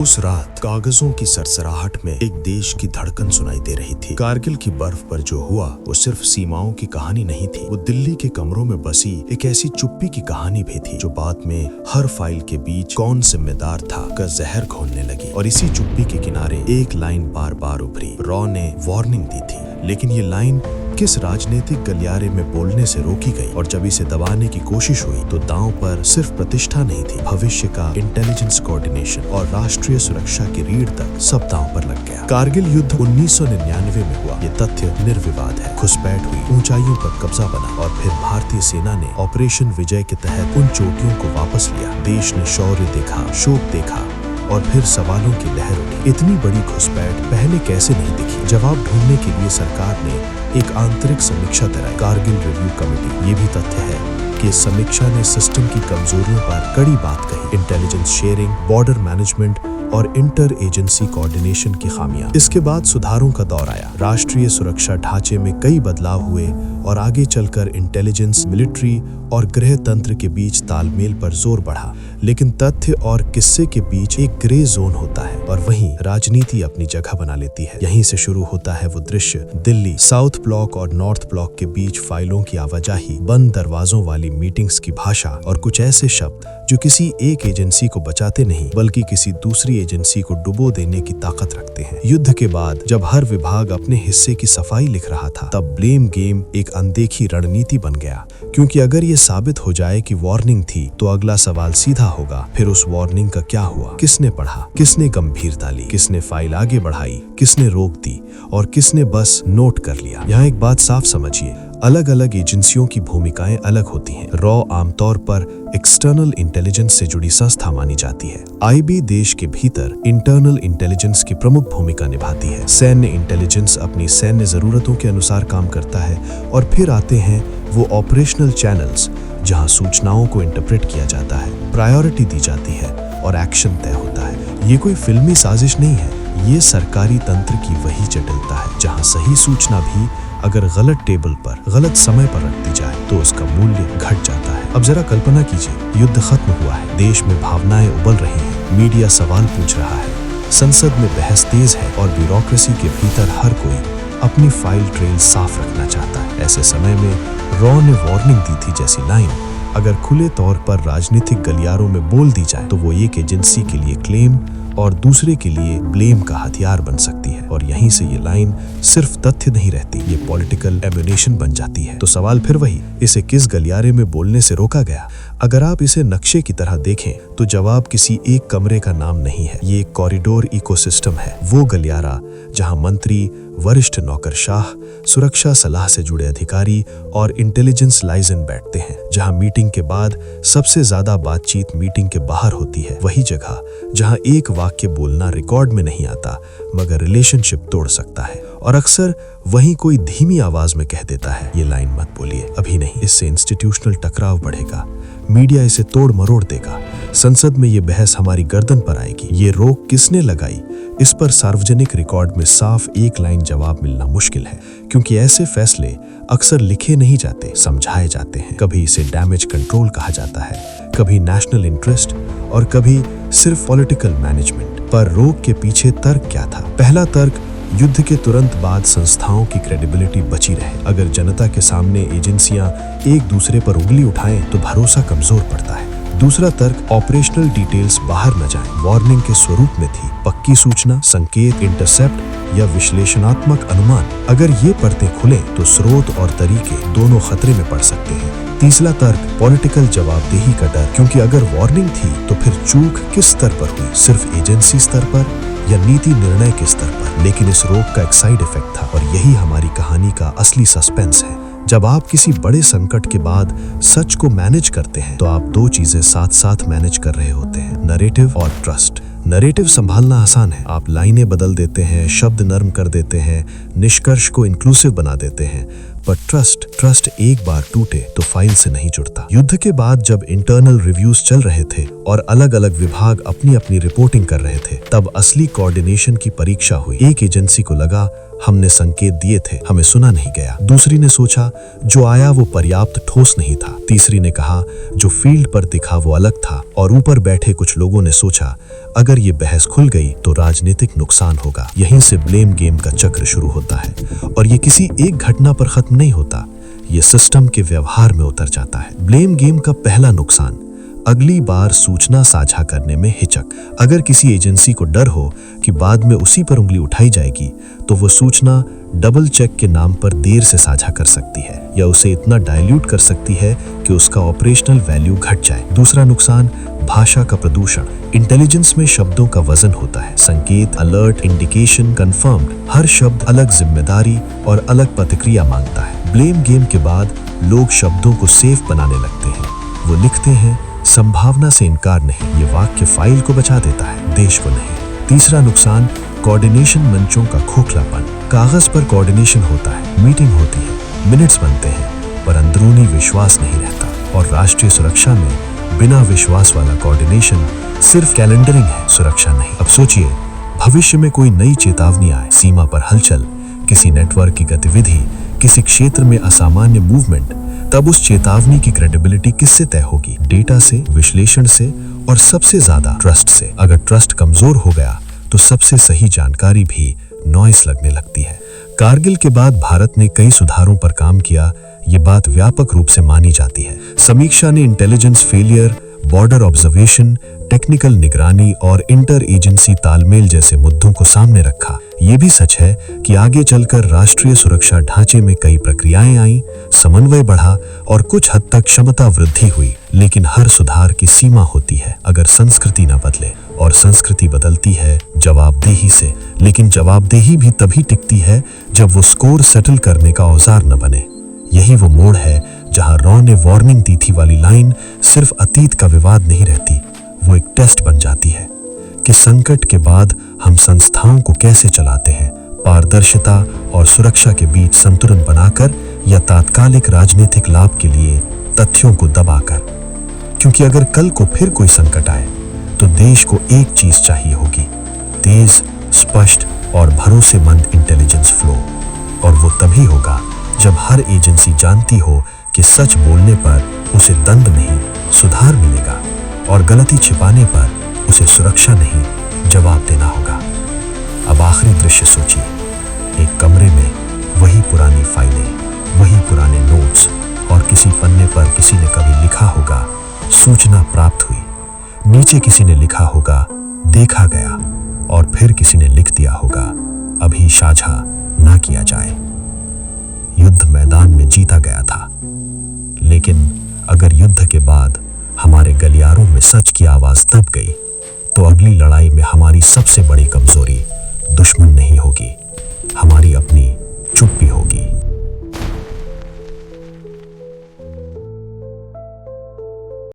उस रात कागजों की सरसराहट में एक देश की धड़कन सुनाई दे रही थी। कारगिल की बर्फ पर जो हुआ वो सिर्फ सीमाओं की कहानी नहीं थी, वो दिल्ली के कमरों में बसी एक ऐसी चुप्पी की कहानी भी थी जो बाद में हर फाइल के बीच कौन जिम्मेदार था का जहर घोलने लगी। और इसी चुप्पी के किनारे एक लाइन बार बार उभरी। रॉ ने वार्निंग दी थी, लेकिन ये लाइन किस राजनीतिक गलियारे में बोलने से रोकी गई। और जब इसे दबाने की कोशिश हुई तो दांव पर सिर्फ प्रतिष्ठा नहीं थी, भविष्य का इंटेलिजेंस कोऑर्डिनेशन और राष्ट्रीय सुरक्षा की रीढ़ तक सब दांव पर लग गया। कारगिल युद्ध 1999 में हुआ, ये तथ्य निर्विवाद है। घुसपैठ हुई, ऊंचाइयों पर कब्जा बना और फिर भारतीय सेना ने ऑपरेशन विजय के तहत उन चोटियों को वापस लिया। देश ने शौर्य देखा, शोक देखा और फिर सवालों की लहर उठी। इतनी बड़ी घुसपैठ पहले कैसे नहीं दिखी? जवाब ढूंढने के लिए सरकार ने एक आंतरिक समीक्षा कराई, कारगिल रिव्यू कमेटी। ये भी तथ्य है कि इस समीक्षा ने सिस्टम की कमजोरियों पर कड़ी बात कही, इंटेलिजेंस शेयरिंग, बॉर्डर मैनेजमेंट और इंटर एजेंसी कोऑर्डिनेशन की खामियां। इसके बाद सुधारों का दौर आया, राष्ट्रीय सुरक्षा ढांचे में कई बदलाव हुए और आगे चलकर इंटेलिजेंस, मिलिट्री और गृह तंत्र के बीच तालमेल पर जोर बढ़ा। लेकिन तथ्य और किस्से के बीच एक ग्रे जोन होता है और वहीं राजनीति अपनी जगह बना लेती है। यहीं से शुरू होता है वो दृश्य, दिल्ली साउथ ब्लॉक और नॉर्थ ब्लॉक के बीच फाइलों की आवाजाही, बंद दरवाजों वाली मीटिंग्स की भाषा और कुछ ऐसे शब्द जो किसी एक एजेंसी को बचाते नहीं बल्कि किसी दूसरी एजेंसी को डुबो देने की ताकत रखते हैं। युद्ध के बाद जब हर विभाग अपने हिस्से की सफाई लिख रहा था, तब ब्लेम गेम एक अनदेखी रणनीति बन गया। क्योंकि अगर ये साबित हो जाए कि वार्निंग थी तो अगला सवाल सीधा होगा, फिर उस वार्निंग का क्या हुआ? किसने पढ़ा? किसने गंभीरता ली? किसने फाइल आगे बढ़ाई? किसने रोक दी? और किसने बस नोट कर लिया? यहाँ एक बात साफ समझिए, अलग अलग एजेंसियों की भूमिकाएं अलग होती हैं। रॉ आमतौर पर एक्सटर्नल इंटेलिजेंस से जुड़ी संस्था मानी जाती है। आईबी देश के भीतर इंटरनल इंटेलिजेंस की प्रमुख भूमिका निभाती है। सैन्य इंटेलिजेंस अपनी सैन्य जरूरतों के अनुसार काम करता है और फिर आते हैं वो ऑपरेशनल चैनल्स जहां सूचनाओं को इंटरप्रेट किया जाता है, प्रायोरिटी दी जाती है और एक्शन तय होता है। ये कोई फिल्मी साजिश नहीं है, ये सरकारी तंत्र की वही जटिलता है जहां सही सूचना भी अगर गलत टेबल पर गलत समय पर रख दी जाए तो उसका मूल्य घट जाता है। अब जरा कल्पना कीजिए, युद्ध खत्म हुआ है, देश में भावनाएं उबल रही हैं, मीडिया सवाल पूछ रहा है, संसद में बहस तेज है और ब्यूरोक्रेसी के भीतर हर कोई अपनी फाइल ट्रेल साफ रखना चाहता है। ऐसे समय में रॉ ने वार्निंग दी थी जैसी लाइन अगर खुले तौर पर राजनीतिक गलियारों में बोल दी जाए तो वो एक एजेंसी के लिए क्लेम और दूसरे के लिए ब्लेम का हथियार बन सकती है। और यहीं से ये लाइन सिर्फ तथ्य नहीं रहती, ये पॉलिटिकल एम्युनेशन बन जाती है। तो सवाल फिर वही, इसे किस गलियारे में बोलने से रोका गया? अगर आप इसे नक्शे की तरह देखें तो जवाब किसी एक कमरे का नाम नहीं है, ये एक कॉरिडोर इकोसिस्टम है। वो गलियारा जहां मंत्री, वरिष्ठ नौकरशाह, सुरक्षा सलाह से जुड़े अधिकारी और इंटेलिजेंस लाइजन बैठते हैं, जहां मीटिंग के बाद सबसे ज्यादा बातचीत मीटिंग के बाहर होती है। वही जगह जहां एक वाक्य बोलना रिकॉर्ड में नहीं आता मगर रिलेशनशिप तोड़ सकता है। और अक्सर वहीं कोई धीमी आवाज में कह देता है, ये लाइन मत बोलिए, अभी नहीं, इससे इंस्टीट्यूशनल टकराव बढ़ेगा, मीडिया इसे तोड़ मरोड़ देगा, संसद में ये बहस हमारी गर्दन पर आएगी। ये रोक किसने लगाई? इस पर सार्वजनिक रिकॉर्ड में साफ एक लाइन जवाब मिलना मुश्किल है, क्योंकि ऐसे फैसले अक्सर लिखे नहीं जाते, समझाए जाते हैं। कभी इसे डैमेज कंट्रोल कहा जाता है, कभी नेशनल इंटरेस्ट और कभी सिर्फ पॉलिटिकल मैनेजमेंट। पर रोक के पीछे तर्क क्या था? पहला तर्क, युद्ध के तुरंत बाद संस्थाओं की क्रेडिबिलिटी बची रहे। अगर जनता के सामने एजेंसियां एक दूसरे पर उंगली उठाएं तो भरोसा कमजोर पड़ता है। दूसरा तर्क, ऑपरेशनल डिटेल्स बाहर न जाएं। वार्निंग के स्वरूप में थी पक्की सूचना, संकेत, इंटरसेप्ट या विश्लेषणात्मक अनुमान। अगर ये परतें खुलें तो स्रोत और तरीके दोनों खतरे में पड़ सकते हैं। तीसरा तर्क, पॉलिटिकल जवाबदेही का डर, क्योंकि अगर वार्निंग थी तो फिर चूक किस स्तर पर हुई, सिर्फ एजेंसी स्तर पर या नीति निर्णय के स्तर पर? लेकिन इस रोक का एक साइड इफेक्ट था और यही हमारी कहानी का असली सस्पेंस है। जब आप किसी बड़े संकट के बाद सच को मैनेज करते हैं तो आप दो चीजें साथ साथ मैनेज कर रहे होते हैं, नरेटिव और ट्रस्ट। नरेटिव संभालना आसान है, आप लाइनें बदल देते हैं, शब्द नर्म कर देते हैं, निष्कर्ष को इंक्लूसिव बना देते हैं, पर ट्रस्ट एक बार टूटे तो फाइल से नहीं जुड़ता। युद्ध के बाद जब इंटरनल रिव्यूज चल रहे थे और अलग अलग विभाग अपनी अपनी रिपोर्टिंग कर रहे थे, तब असली कोऑर्डिनेशन की परीक्षा हुई। एक एजेंसी को लगा हमने संकेत दिए थे, हमें सुना नहीं गया। दूसरी ने सोचा जो आया वो पर्याप्त ठोस नहीं था। तीसरी ने कहा जो फील्ड पर दिखा वो अलग था। और ऊपर बैठे कुछ लोगों ने सोचा अगर ये बहस खुल गई तो राजनीतिक नुकसान होगा। यहीं से ब्लेम गेम का चक्र शुरू होता है और ये किसी एक घटना पर खत्म नहीं होता, ये सिस्टम के व्यवहार में उतर जाता है। ब्लेम गेम का पहला नुकसान, अगली बार सूचना साझा करने में हिचक। अगर किसी एजेंसी को डर हो कि बाद में उसी पर उंगली उठाई जाएगी तो वो सूचना डबल चेक के नाम पर देर से साझा कर सकती है या उसे इतना डाइल्यूट कर सकती है कि उसका ऑपरेशनल वैल्यू घट जाए। दूसरा नुकसान, भाषा का प्रदूषण। इंटेलिजेंस में शब्दों का वजन होता है। संकेत, अलर्ट, इंडिकेशन, कंफर्म्ड, हर शब्द अलग जिम्मेदारी और अलग प्रतिक्रिया मांगता है। ब्लेम गेम के बाद लोग शब्दों को सेफ बनाने लगते हैं। वो लिखते हैं संभावना से इनकार नहीं। ये वाक्य फाइल को बचा देता है, देश को नहीं। तीसरा नुकसान, कोऑर्डिनेशन मंचों का खोखलापन। कागज पर कोऑर्डिनेशन होता है, मीटिंग होती है, मिनट्स बनते हैं, पर अंदरूनी विश्वास नहीं रहता। और राष्ट्रीय सुरक्षा में बिना विश्वास वाला कोऑर्डिनेशन सिर्फ कैलेंडरिंग है, सुरक्षा नहीं। अब सोचिए भविष्य में कोई नई चेतावनी आए, सीमा पर हलचल, किसी नेटवर्क की गतिविधि, किसी क्षेत्र में असामान्य मूवमेंट, तब उस चेतावनी की क्रेडिबिलिटी किससे तय होगी? डेटा से, विश्लेषण से और सबसे ज्यादा ट्रस्ट से। अगर ट्रस्ट कमजोर हो गया तो सबसे सही जानकारी भी नॉइस लगने लगती है। कारगिल के बाद भारत ने कई सुधारों पर काम किया, ये बात व्यापक रूप से मानी जाती है। समीक्षा ने intelligence failure, border observation, technical निगरानी और इंटर एजेंसी तालमेल जैसे मुद्दों को सामने रखा। ये भी सच है कि आगे चलकर राष्ट्रीय सुरक्षा ढांचे में कई प्रक्रियाएं आईं, समन्वय बढ़ा और कुछ हद तक क्षमता वृद्धि हुई। लेकिन हर सुधार की सीमा होती है अगर संस्कृति न बदले, और संस्कृति बदलती है जवाबदेही से। लेकिन जवाबदेही भी तभी टिकती है जब वो स्कोर सेटल करने का औजार न बने। यही वो मोड़ है जहां रॉ ने वार्निंग दी थी वाली लाइन सिर्फ अतीत का विवाद नहीं रहती, वो एक टेस्ट बन जाती है कि संकट के बाद हम संस्थाओं को कैसे चलाते हैं, पारदर्शिता और सुरक्षा के बीच संतुलन बनाकर या तात्कालिक राजनीतिक लाभ के लिए तथ्यों को दबाकर। क्योंकि अगर कल को फिर कोई संकट आए तो देश को एक चीज चाहिए होगी, तेज, स्पष्ट और भरोसेमंद इंटेलिजेंस फ्लो। और वो तभी होगा जब हर एजेंसी जानती हो कि सच बोलने पर उसे दंड नहीं, सुधार मिलेगा, और गलती छिपाने पर उसे सुरक्षा नहीं, जवाब देना होगा। अब आखिरी दृश्य सोचिए, एक कमरे में वही पुरानी फाइलें, वही पुराने नोट्स, और किसी पन्ने पर किसी ने कभी लिखा होगा सूचना प्राप्त हुई, नीचे किसी ने लिखा होगा देखा गया, और फिर किसी ने लिख दिया होगा अभी साझा ना किया जाए। युद्ध मैदान में जीता गया था, लेकिन अगर युद्ध के बाद हमारे गलियारों में सच की आवाज दब गई तो अगली लड़ाई में हमारी सबसे बड़ी कमजोरी दुश्मन नहीं होगी, हमारी अपनी चुप्पी